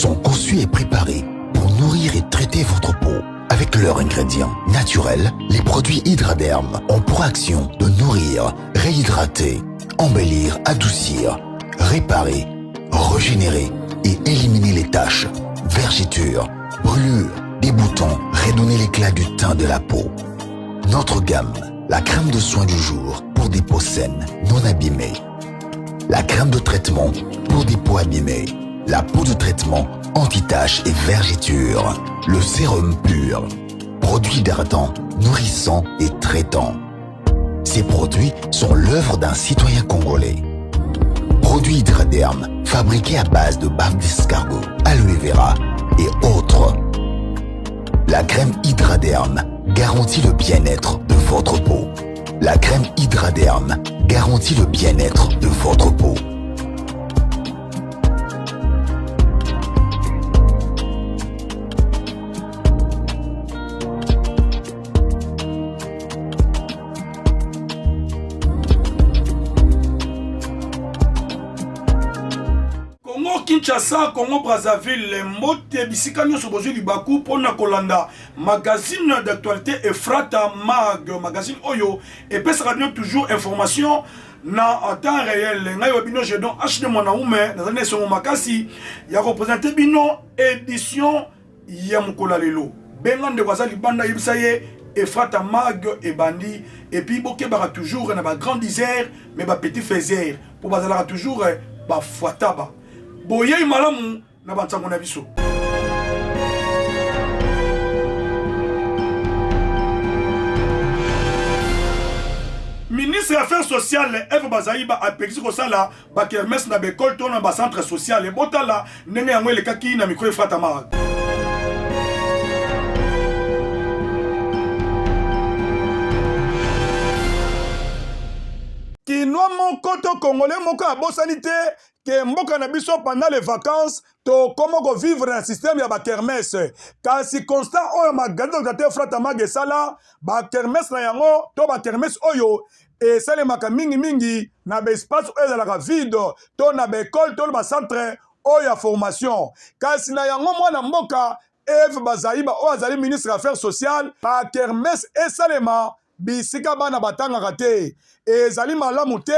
sont conçus et préparés pour nourrir et traiter votre peau. Avec leurs ingrédients naturels, les produits Hydraderm ont pour action de nourrir, réhydrater, embellir, adoucir, réparer, régénérer et éliminer les taches, vergetures, brûlures, des boutons, redonner l'éclat du teint de la peau. Notre gamme, la crème de soin du jour pour des peaux saines, non abîmées. La crème de traitement pour des peaux abîmées. La peau de traitement anti-taches et vergetures. Le sérum pur. Produit hydratant, nourrissant et traitant. Ces produits sont l'œuvre d'un citoyen congolais. Produit Hydraderm, fabriqué à base de bave d'escargot, aloe vera et autres. La crème Hydraderm garantit le bien-être de votre peau. La crème Hydraderm garantit le bien-être de votre peau. Kinshasa, Congo Brazzaville, Mbote Bisika Nyonso Bozwi Libaku pona kolanda magazine d'actualité Efrata Mag, magazine Oyo et pesera toujours information na en temps réel. Ngai webino je don HD Mwanaume na zane songo makasi ya représenter bino édition ya mukola lelo. Bengande kwaza libanda yebsaye Efrata Mag et bandi et puis boke bara toujours na ba grand Isère mais ba petit Faiser pour bazala toujours ba fuataba. Boye malamu na bantango na biso. Ministre des Affaires sociales Eve Bazaïba a pexi ko sala ba kermesse na bekol to na ba centre social et botala ndenge yango elekaki na micro Efrata Mag. Kinoa mon koto congolais moko a bosanité que mboka na biso pendant les vacances to comment vivre dans le système ya ba kermesse car si constant oyo magazine de Efrata Mag esala ba kermesse na yango to ba kermesse oyo et sale maka mingi na ba espace oyo la vide to na ba école to ba centre oyo ya formation car si na yango mwana mboka Eve Bazaïba o azali ministre des Affaires sociales ba kermesse esalema bisika bana batanga kate ezali malamu te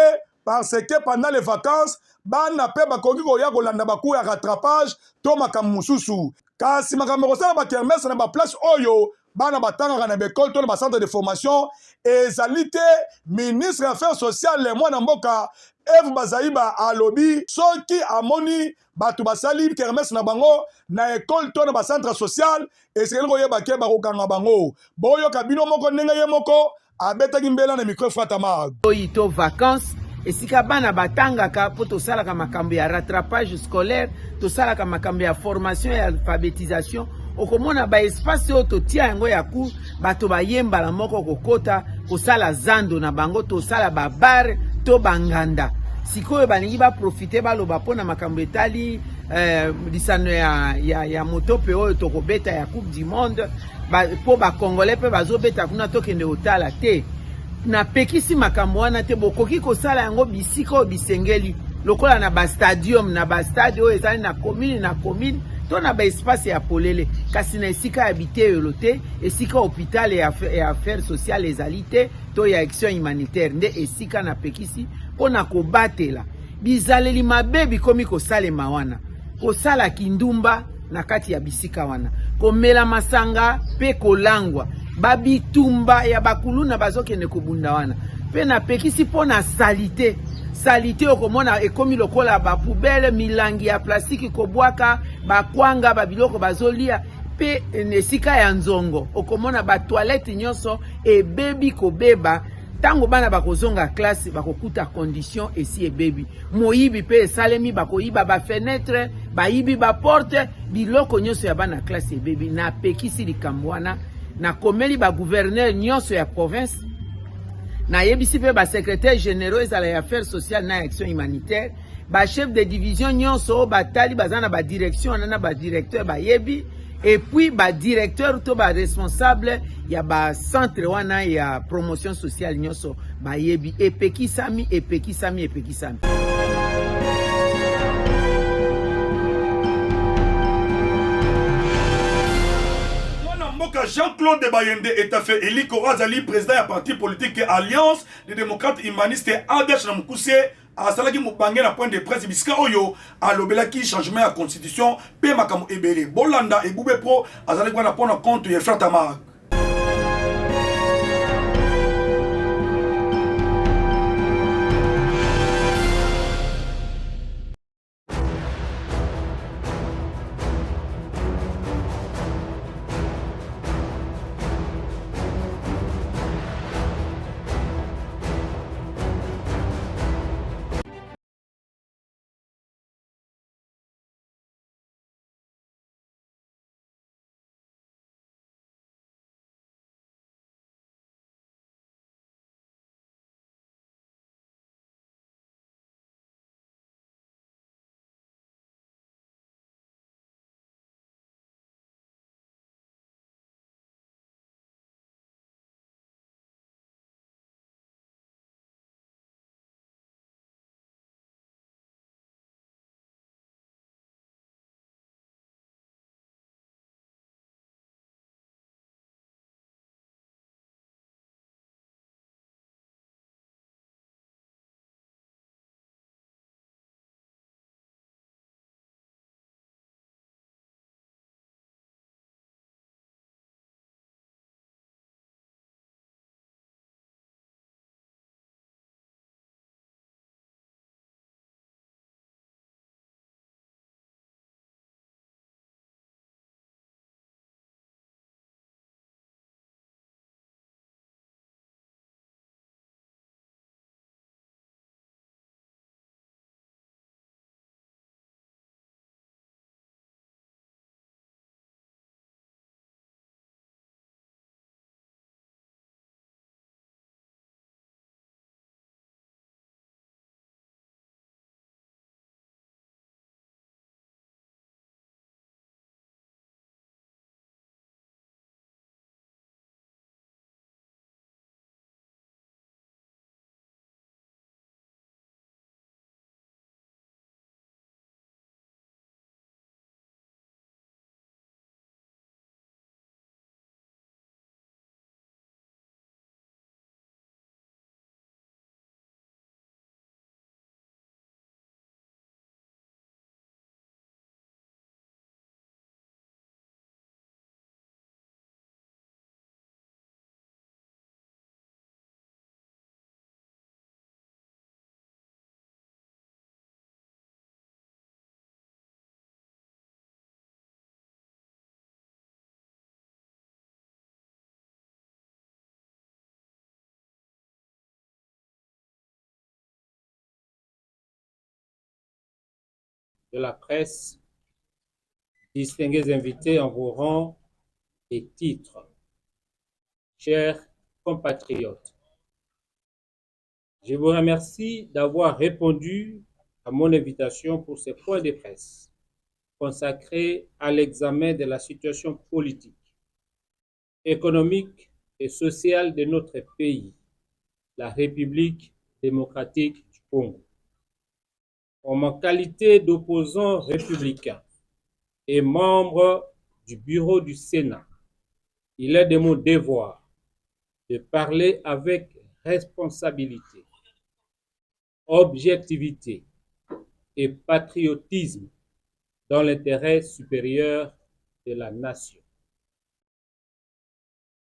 parce que pendant les vacances bana pe bakoki koya kolanda baku ya rattrapage to makambo mususu kasi makambo kosala ba kermesse na ba place oyo bana batanga na bekol to na ba centre de formation ezali te ministre des Affaires sociales mwana mboka Eve Bazaïba alobi soki amoni batu basali kermesse na bango na école to na ba centre social esekeli koyeba ke bakokanga bango boyo kabino moko ndenge ye moko abetaki mbela na micro Efrata Mag oito vacances esika bana batangaka po tosalaka makambo ya rattrapage scolaire tosalaka makambo ya formation ya alphabétisation okomona ba espace oyo totia yango ya cour bato bayembala moko kokota kosala zando na bango tosala babar to banganda sikoyo balingi baprofite baloba mpona makambo etali lisano ya motope oyo tokobeta ya coupe du monde po bakongolais mpe bazobeta kuna tokende otala te na pekisi makambo wana te bokoki kosala yango bisika oyo bisengeli lokola na bastadium na bastade oyo ezali na commune to na baespace ya polele kasi na esika ya biteyelo te esika hôpital ya affaires sociales ezali te to ya action humanitaire nde esika na pekisi mpo na kobatela bizaleli mabe bikomi kosalema wana kosala kindumba na kati ya bisika wana komela masanga pe kolangwa babitumba ya bakuluna bazokende kubunda wana pe na pekisi po na salite okomona ekomi lokola ba poubelle milangi ya plastique kobwaka bakwanga babiloko bazolia pe nesika ya nzongo okomona ba toilette nyonso ebebi kobeba tango bana bakozonga classe bakokuta condition esi ebebi moyibi pe esalemi bakoyiba ba fenêtre bayibi ba porte biloko nyonso ya bana classe ebebi na pekisi likambo wana na komeli ba gouverneur nyonso ya province na yebisi pe ba secrétaire généraux ezala ya affaires sociales na action humanitaire ba chef de division nyonso batali bazana ba direction na ba directeur ba yebi et puis ba directeur to ba responsable ya ba centre wana ya promotion sociale nyonso ba yebi epekisami. wana Jean-Claude Bayende etafe eliko azali président ya parti politique Alliance des démocrates humanistes ADH na mukuse asalaki mubange na point de presse bisika oyo alobelaki changement ya constitution pe makambo ebele bolanda ebube pro azalaki wana pona compte ya Fratama. de la presse, distingués invités en vos rangs et titres, chers compatriotes, je vous remercie d'avoir répondu à mon invitation pour ce point de presse consacré à l'examen de la situation politique, économique et sociale de notre pays, la République démocratique du Congo. En ma qualité d'opposant républicain et membre du bureau du Sénat, il est de mon devoir de parler avec responsabilité, objectivité et patriotisme dans l'intérêt supérieur de la nation.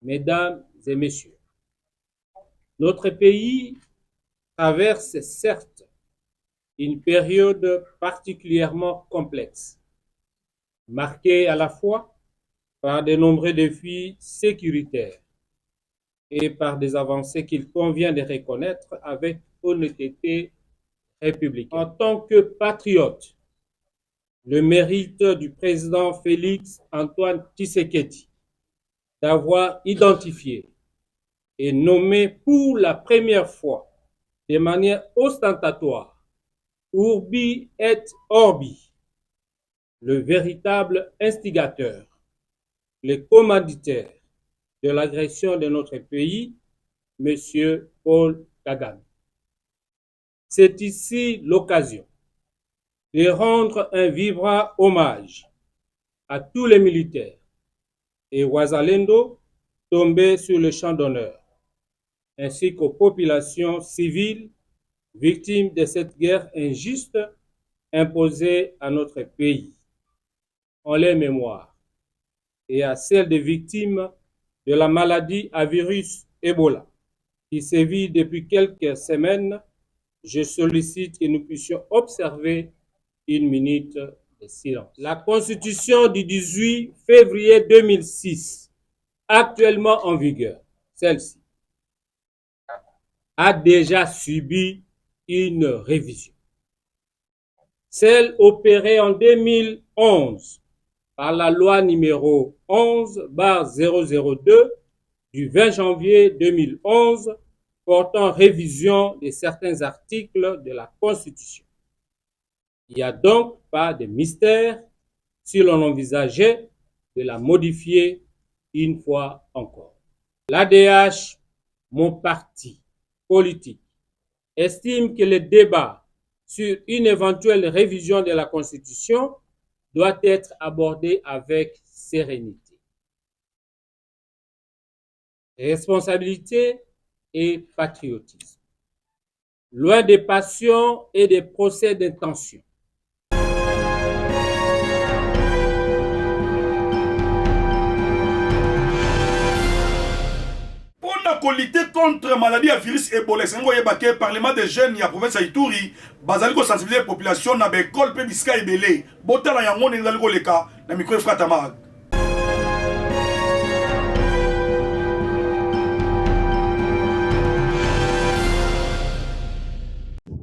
Mesdames et messieurs, notre pays traverse certes une période particulièrement complexe, marquée à la fois par de nombreux défis sécuritaires et par des avancées qu'il convient de reconnaître avec honnêteté républicaine. En tant que patriote, le mérite du président Félix Antoine Tshisekedi d'avoir identifié et nommé pour la première fois de manière ostentatoire Urbi et Orbi, le véritable instigateur, le commanditaire de l'agression de notre pays, M. Paul Kagame. C'est ici l'occasion de rendre un vibrant hommage à tous les militaires, et Wazalendo tombés sur le champ d'honneur, ainsi qu'aux populations civiles victimes de cette guerre injuste imposée à notre pays, en leur mémoire, et à celles des victimes de la maladie à virus Ebola, qui sévit depuis quelques semaines. Je sollicite que nous puissions observer une minute de silence. La Constitution du 18 février 2006, actuellement en vigueur, celle-ci, a déjà subi une révision. Celle opérée en 2011 par la loi numéro 11/002 du 20 janvier 2011 portant révision de certains articles de la Constitution. Il n'y a donc pas de mystère si l'on envisageait de la modifier une fois encore. L'ADH, mon parti politique, estime que le débat sur une éventuelle révision de la Constitution doit être abordé avec sérénité, responsabilité et patriotisme, loin des passions et des procès d'intention. Pour lutter contre la maladie à virus Ebola, c'est un parlement des jeunes ya province ya Ituri, bazali ko sensibiliser la population na école pe bisika ebele. Botala yango ndali ko leka na micro frata mag.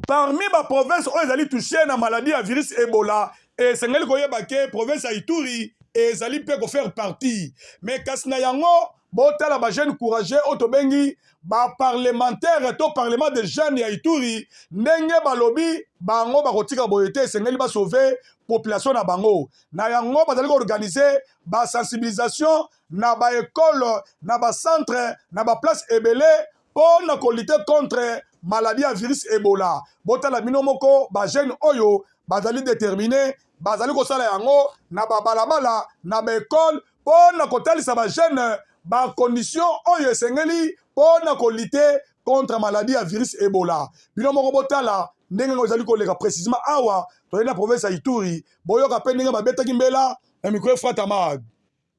Parmi ma province où ezali touché na maladie à virus Ebola, et c'est ngeli ko yeba ke province ya Ituri ezali pe ko faire partie. Mais kasna yango botala ba jeune courageux otobengi ba parlementaire to parlement de jeunes ya Ituri ndenge balobi bango bakotika boyete sengeli ba sauver population na bango na yango bazali ko organiser ba sensibilisation na ba école na ba centre na ba place ebele pour na ko lutter contre maladie à virus Ebola. Botala bino moko ba jeune oyo bazali déterminé bazali ko sala yango na ba balabala na ba école pour na ko talisa ba jeune ba condition oyo esengeli pona ko lutter contre maladie à virus Ebola. Bino moko botala ndenge ngozali ko leka précisément awa to na province ya Ituri boyoka pe ndenge babetaki mbela na micro frata mag.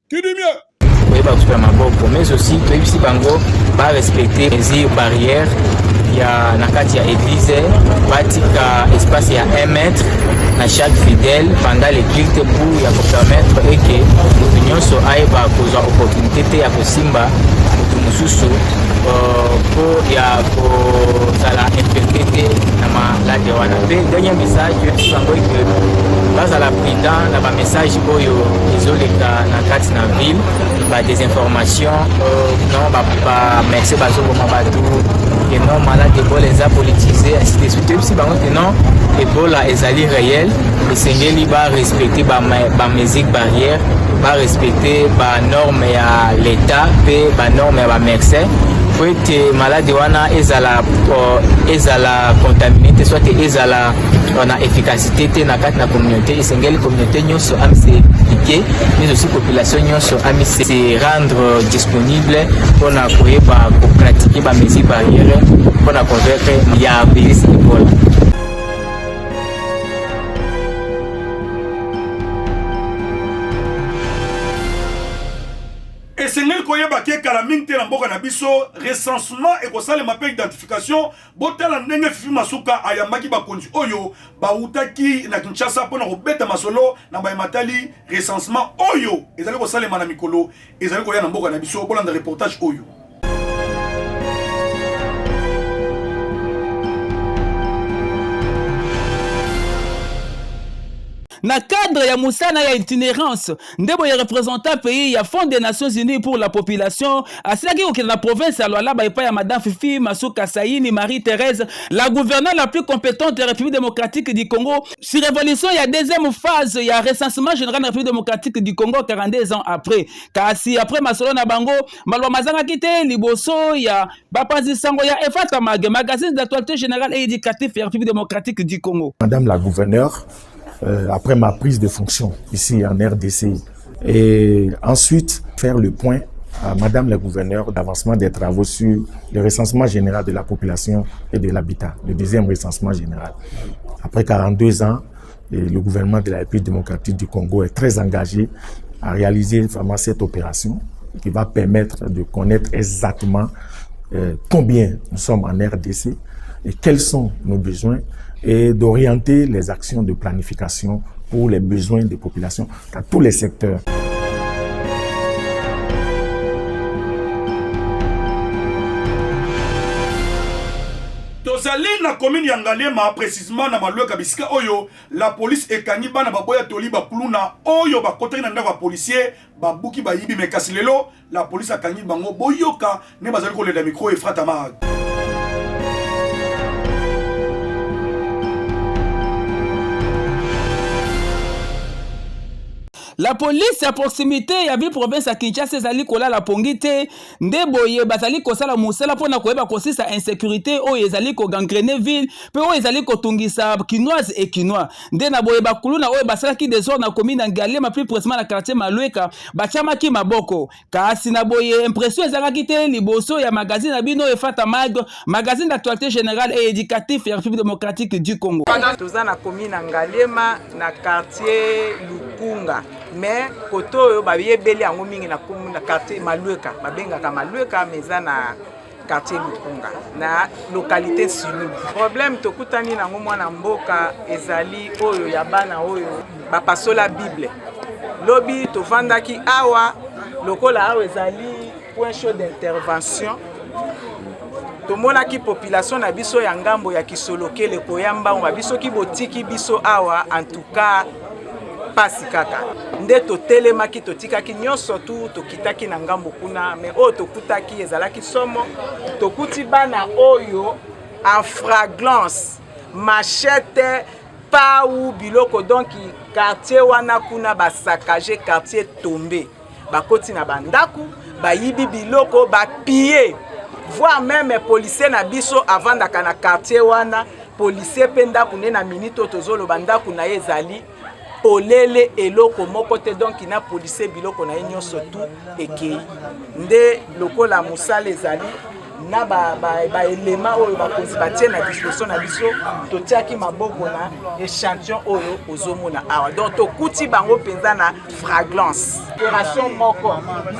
Qui dit mieux? Oui, bah, mais aussi ici bango ba respecter les barrières. Il y a nakati ya église batika espace ya 1 mètre na chaque fidèle pendant les cultes pour ya permettre que l'opinion so aiba kozwa opportunité te ya kosimba mutu mususu pour ya kozala infecté na malade wana pe dernier message bango que bazala prudent na ba message oyo ezoleka na kati na ville ba désinformation non ba merci bazo boma batu que non malade Ebola les a politisé ainsi de suite aussi bango que non Ebola ezali réel et sengeli ba respecter ba mesures barrières ba respecter ba norme ya l'état pe ba norme ya ba médecin pour être malade wana ezala contaminé soit ezala on a efficacité te na kati na communauté et sengeli communauté nyonso am se piquer mais aussi population nyonso am se rendre disponible pour na koyeba ko pratiquer ba mesures barrières pour na convaincre ya virus Ebola. Et c'est ngel koyeba ke kala mingte na mboka na biso recensement et ko sale mapé identification botala ndenge fifi masuka ayambaki bakonzi oyo bautaki na Kinshasa pona ko beta masolo na bayematali recensement oyo ezali ko sale mana mikolo ezali ko ya na mboka na biso bolanda reportage oyo. Na cadre ya musana ya itinérance ndebo ya représentant pays ya Fonds des Nations Unies pour la population asilaki ko na province ya Lualaba epa ya madame Fifi Masuka Saini Marie-Thérèse la gouverneure la plus compétente de la République démocratique du Congo sur révolution ya deuxième phase ya recensement général de la République démocratique du Congo 42 ans après kasi après masolo na bango malwa mazanga kite liboso ya bapanzi sango ya Efata magazine d'actualité générale et éducatif ya République démocratique du Congo. Madame la gouverneure, après ma prise de fonction ici en RDC Et ensuite, faire le point à Madame la gouverneure d'avancement des travaux sur le recensement général de la population et de l'habitat, le deuxième recensement général. Après 42 ans, le gouvernement de la République démocratique du Congo est très engagé à réaliser vraiment cette opération qui va permettre de connaître exactement combien nous sommes en RDC et quels sont nos besoins et d'orienter les actions de planification pour les besoins des populations dans tous les secteurs. tozali na commune ya Ngaliema précisément na Malueka bisika oyo la police ekangi bana baboya toli bakuluna oyo bakotaki na ndako ya policier babuki bayibi mekasi lelo la police akangi bango boyoka ne bazali koleda micro Efrata Mag. La police à proximité ya ville province à Kinshasa ezali kolala pongi te nde boye bazali kosala musala mpona koyeba kosisa insécurité oyo ezali kogangrene ville mpe oyo ezali kotungisa kinoise et kinois nde na boye bakuluna oyo basalaki désordre na commune ya Ngaliema plus précisément na quartier Malueka batiamaki maboko kasi na boye impression ezalaki te liboso ya magazine na bino Efrata Mag, magazine d'actualité générale et éducatif ya République démocratique du Congo. Toza na commune ya Ngaliema na quartier Lukunga mais koto oyo bayebeli yango mingi na quartier Malueka babengaka Malueka meza na quartier Lukunga na localité Sulu. Problème tokutani nango mwana mboka ezali oyo ya bana oyo bapasola Bible lobi tovandaki awa lokola awa ezali point chaud d'intervention tomonaki population na biso ya ngambo ya Kisolokele koyamba biso ki botiki biso awa en tout cas pasi kaka nde totelemaki totikaki nyonso tu tokitaki na ngambo kuna mais oyo tokutaki ezalaki somo tokuti bana oyo en fragrance machette pau biloko donc quartier wana kuna basakaje quartier tombé bakoti na bandaku bayibi biloko bapiller voire même policier na biso avandaka na quartier wana policier pe ndaku ne na minute tozolo bandaku na ezali polele eloko moko te donc na policier biloko na nyonso tu ekei nde lokola musala ezali na ba élément oyo bakonzi batie na disposition na biso totiaki maboko na échantillon oyo ozomona awa donc tokuti bango penza na fragrance opération moko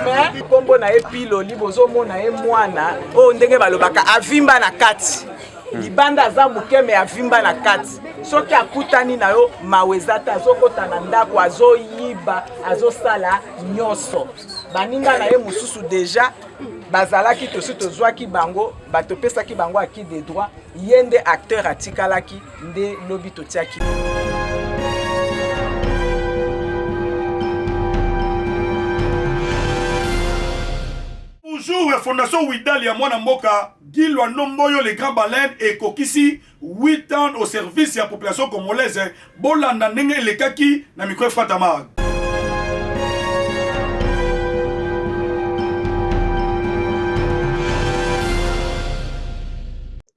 mais kombo na epiloli bozomona e mwana oyo ndenge balobaka avimba na kati libanda aza mukeme avimba na kati soki akutani na yo mawezata azokota na ndako azoyiba azosala nyonso baninga na ye mususu deja bazalaki tosi tozwaki bango batopesaki bango aki de droit yende acteur atikalaki nde lobi totiaki. Toujours Fondation Widal ya mwana mboka Guy Lwando Mboyo le grand baleine et kokisi 8 ans au service de la population congolaise bolanda ndenge elekaki na micro Efrata Mag.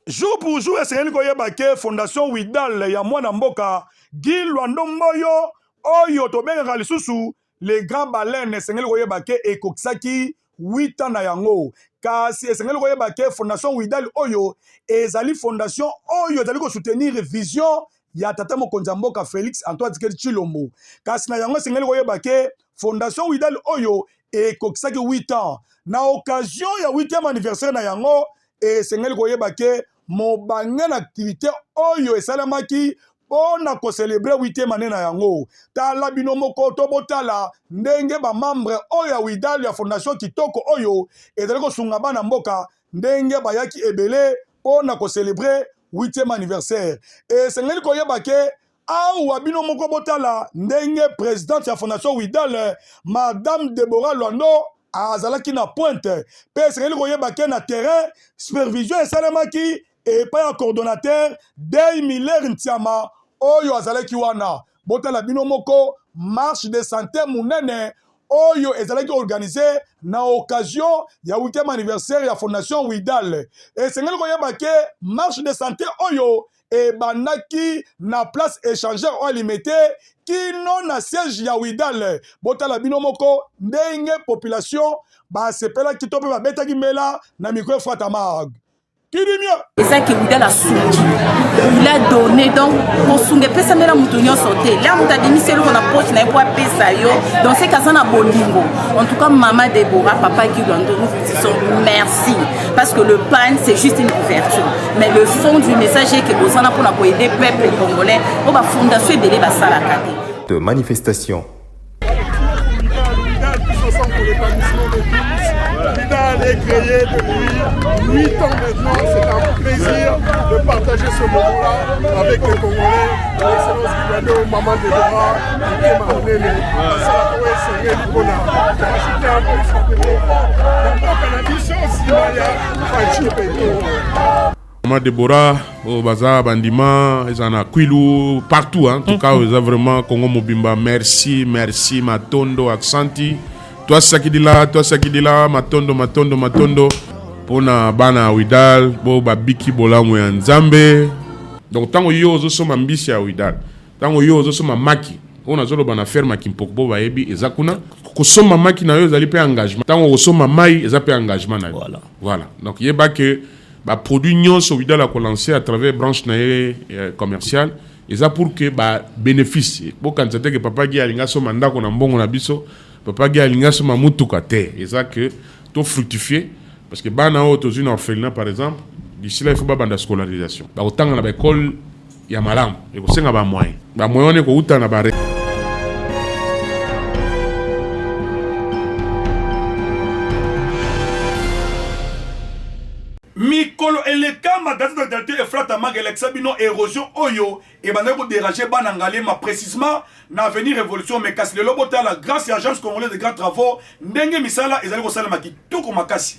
Jour pour jour esengeli koyeba ke Fondation Widal ya mwana mboka Guy Lwando Mboyo oyo tobengaka lisusu le grand baleine esengeli koyeba ke ekokisaki 8 ans na yango kasi esengeli koyeba ke Fondation Widal oyo ezali fondation oyo ezali ko soutenir vision ya tata mokonzi ya mboka Félix Antoine Tshisekedi Tshilombo kasi na yango esengeli koyeba ke Fondation Widal oyo ekokisaki 8 ans na occasion ya 8e anniversaire na yango esengeli koyeba ke mobange na activité oyo esalamaki pona ko célébrer 8e année na yango tala bino moko to botala ndenge ba membre oyo Widal ya fondation kitoko oyo ezali ko sunga bana mboka ndenge bayaki ebele pona ko célébrer 8e anniversaire et sengeli ko yeba ke awa bino moko botala ndenge présidente ya fondation Widal madame Deborah Lwando azalaki na pointe pe sengeli ko yeba ke na terrain supervision esalamaki et pas un coordonnateur Dey Miller Ntiama oyo azalaki wana botala bino moko marche de santé munene oyo ezalaki organisé na occasion ya 8e anniversaire ya fondation Widal et sengeli koyeba ke marche de santé oyo ebandaki na place échangeur oyo alimete kino na siège ya Ouidal. Botala bino moko ndenge population basepelaki to mpe babetaki mbela na micro Frata Mag. Et ça qui Ouidal a soutenu, il a donné donc pour sounger pesa mera mutunyo sauté. Là on t'a dit c'est le qu'on a poche na pour pesa yo. Donc c'est casa na bolingo. En tout cas maman Déborah, papa qui lui nous vous disons merci parce que le pan c'est juste une ouverture. Mais le fond du message est que vous en a pour aider le peuple congolais. On va fondation de la salle de manifestation. Ouidal est créé depuis 8 ans maintenant. C'est un plaisir de partager ce moment-là avec les Congolais. L'excellence Guido, Maman Déborah, Ike Marnene, Salakoé Séré Lipona. C'était un peu Maman Déborah, au Baza, Bandima, ils en ont Kwilu, partout. En tout cas, ils ont vraiment Congo Mobimba. Merci, merci, Matondo, Aksanti. Toi sakidila matondo pona bana Ouidal bo babiki bolamu ya Nzambe. Donc tango yo zo soma mbisi ya Ouidal, tango yo zo soma maki ona zolo bana ferma kimpokbo ba yebi ezakuna ko soma maki na yo zali pe engagement, tango ko soma mai eza pe engagement na voilà. Donc yeba que ba produit nyonso Ouidal a lancé à travers branche na commerciale eza pour que ba bénéfice bo kanzate que papa gi alinga soma ndako na mbongo na biso. Papa Guy Alinga soma mutuka te. Et ça que tout fructifier parce que bana auto une orphelinat par exemple, d'ici là il faut pas banda scolarisation. Ba autant na ba école ya malam, et ko senga ba moyen. Ba moyen ne ko uta na ba Mikolo eleka magazine d'actualité et Frata Mag Alexabino érosion oyo et bandé ko déranger banangale ma précisément na avenir révolution mais kasi le lobota la grâce à l'agence congolaise de grands travaux ndenge misala ezali ko sala maki tout ko makasi.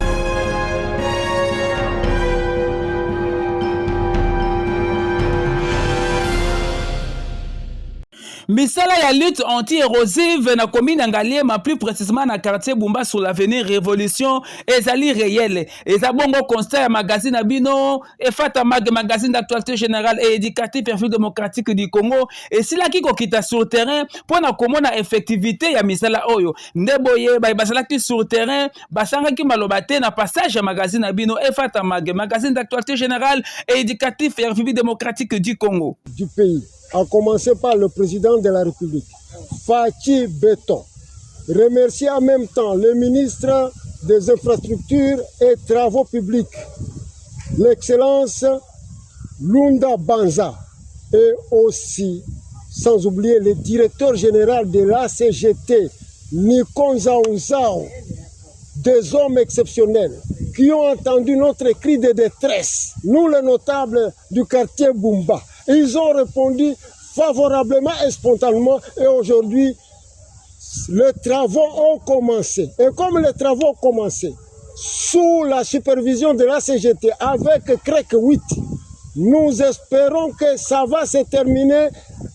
Misala ya lutte anti-érosive na commune Ngaliema, plus précisément na quartier Bumba sur l'avenir Révolution, ezali réel. Eza bongo constat ya magazine abino, et Frata Mag magazine d'actualité générale et éducatif et démocratique du Congo. Et si la ki ko kita sur terrain, pour na komona effectivité ya misala oyo. Ndeboye, basala ki sur terrain, basanga ki malobate na passage ya magazine abino, et Frata Mag magazine d'actualité générale et éducatif et démocratique du Congo. Du pays. À commencer par le président de la République, Fachi Beton. Remercier en même temps le ministre des Infrastructures et Travaux Publics, l'excellence Lunda Banza, et aussi, sans oublier le directeur général de l'ACGT, Nikonza Ouzao, des hommes exceptionnels qui ont entendu notre cri de détresse, nous les notables du quartier Bumba. Ils ont répondu favorablement et spontanément et aujourd'hui, les travaux ont commencé. Et comme les travaux ont commencé, sous la supervision de la CGT avec CREC 8, nous espérons que ça va se terminer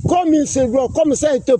comme il se doit, comme ça a été.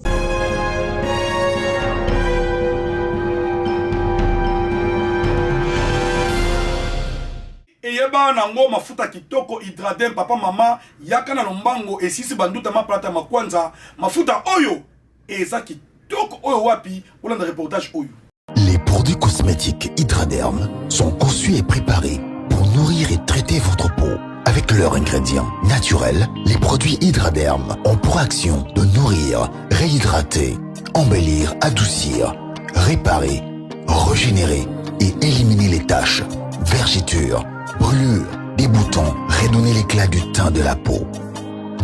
Eyeba nango mafuta kitoko hydradem papa mama yaka na lombango esisi banduta maplata makwanza mafuta oyo eza kitoko oyo wapi olanda reportage oyo. Les produits cosmétiques Hydraderm sont conçus et préparés pour nourrir et traiter votre peau. Avec leurs ingrédients naturels, les produits Hydraderm ont pour action de nourrir, réhydrater, embellir, adoucir, réparer, régénérer et éliminer les taches, vergetures, brûlures, des boutons, redonner l'éclat du teint de la peau.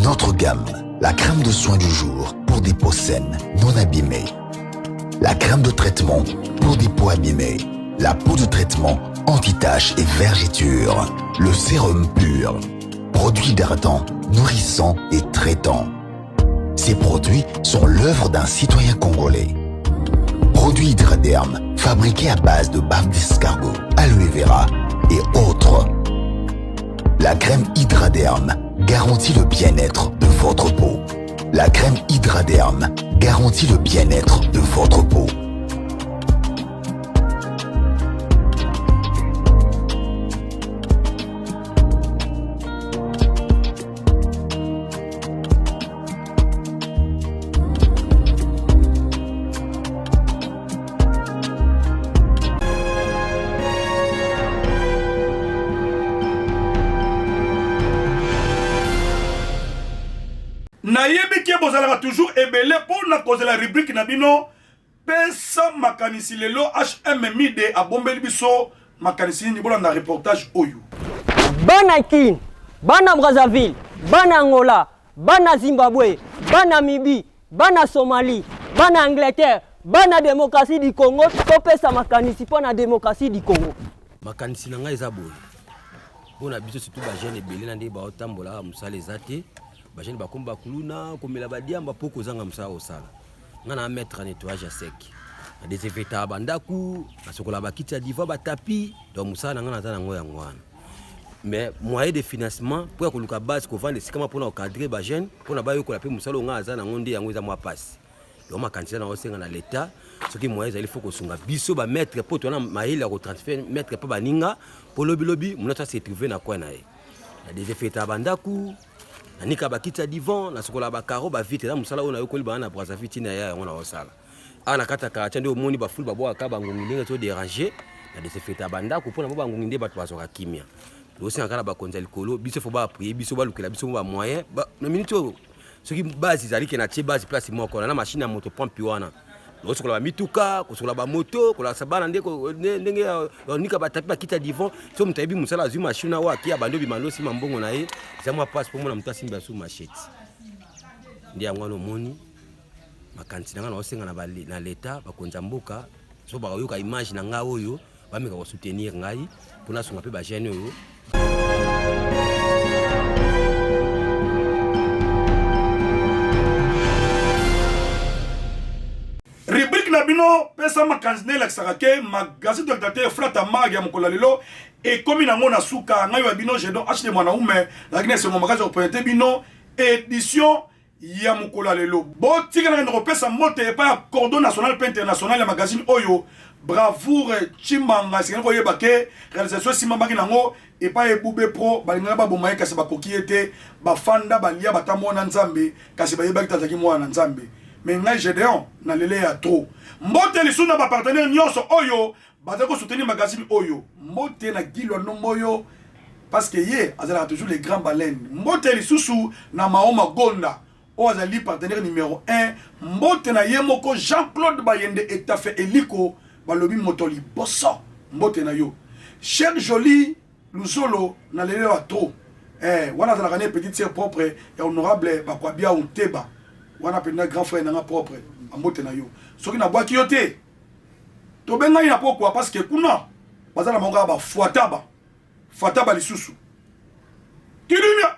Notre gamme, la crème de soin du jour pour des peaux saines, non abîmées. La crème de traitement pour des peaux abîmées. La peau de traitement anti-taches et vergetures. Le sérum pur. Produit hydratant, nourrissant et traitant. Ces produits sont l'œuvre d'un citoyen congolais. Produit Hydraderm, fabriqué à base de bave d'escargot, aloe vera et autres. La crème Hydraderm garantit le bien-être de votre peau. La crème Hydraderm garantit le bien-être de votre peau. nayebi ke bozalaka toujours ebele mpona kozela rubrique na bino pesa makanisi lelo HMMID abombeli biso makanisi nini bolanda reportage oyo. Bana Kin, bana Brazzaville, bana Angola, bana Zimbabwe, bana Mibi, bana Somalie, bana Angleterre, bana démocratie du Congo, topesa makanisi mpona démocratie du Congo. Makanisi na ngai eza boye. Mpona biso surtout bajene ebele na nde baotambola mosala eza te. Bajene bakomba bakuluna komela badiamba mpo kozanga mosala osala. Nga na mettre en nettoyage ya sec. Na desinfecta bandaku, nasokola bakiti ya diva batapi, donc mosala na nga naza nango yango wana. Mais moyen de financement pour koluka base ko vendre sikama pona encadrer ba jeune pona ba yokola pe musalo nga aza na ngonde yango eza mwa passe. Donc ma quantité na osenga na l'état ce qui moyen il faut ko sunga biso ba mettre pour tona maïla ko transfert mettre pa baninga pour lobi muna ta se trouver na kwa na ye. Na des effets bandaku na nika ba kita divan na sokola ba caro ba vite na musala ona yokoli ba na Brazzaville na ya yango na osala. Ana kata ka tande o moni ba full ba boa ka ba ngongi to déranger na des effets bandaku pona ba ngongi nde ba twazoka kimia. Aussi en cas de konza likolo biso faut ba prier biso ba lukela biso ba moyen ba na minute ce qui base izali ke na tie base place moko na machine ya moto pompe wana loso kola mituka ko sola ba moto kola sabana ndeko ndenge nika ba tapi ba kita divan so mutayebi musala azu machine wa ki abando bi malosi mambongo na ye za mwa passe pour mona mutasi mba su machete ndi yango no moni makanti na osenga na l'état ba konza mboka so ba yoka image na nga oyo ba meka ko soutenir ngai pour na sunga pe ba jeune oyo. Rubrique na bino pesa makanzine la sarake magazine de date frata magia mkola lelo et comme nango na suka ngai wa bino jedo acheter mwana ume lakini c'est mon magasin représenter bino édition ya mkola lelo bo tika na ngo pesa mote pa cordon national pe international ya magazine oyo bravoure chimanga c'est ngo yeba ke réalisation simamba nango et pas ebube pro balinga ba bomaye kasi ba kokiete ba fanda balia batamona nzambe kasi ba yeba kitazaki mwana nzambe. Mais ngai Gédéon na lele ya trop mbote lisuna ba partenaire nyonso oyo bazako soutenir magazine oyo mbote na gilo nomboyo parce que ye azala toujours les grands baleines mbote lisusu na Mahoma Gonda o azali partenaire numéro 1 mbote na yemoko Jean-Claude Bayende etafe eliko balobi motoli bosso mbote na yo Cher Joli Luzolo na lele ya trop wana zala gagner petite sœur propre ya honorable bakwabia Unteba wana pena grand frère nanga propre ambote na yo soki na bwaki yo te to benga ina pokwa parce que kuna bazala monga ba fuataba lisusu kirimia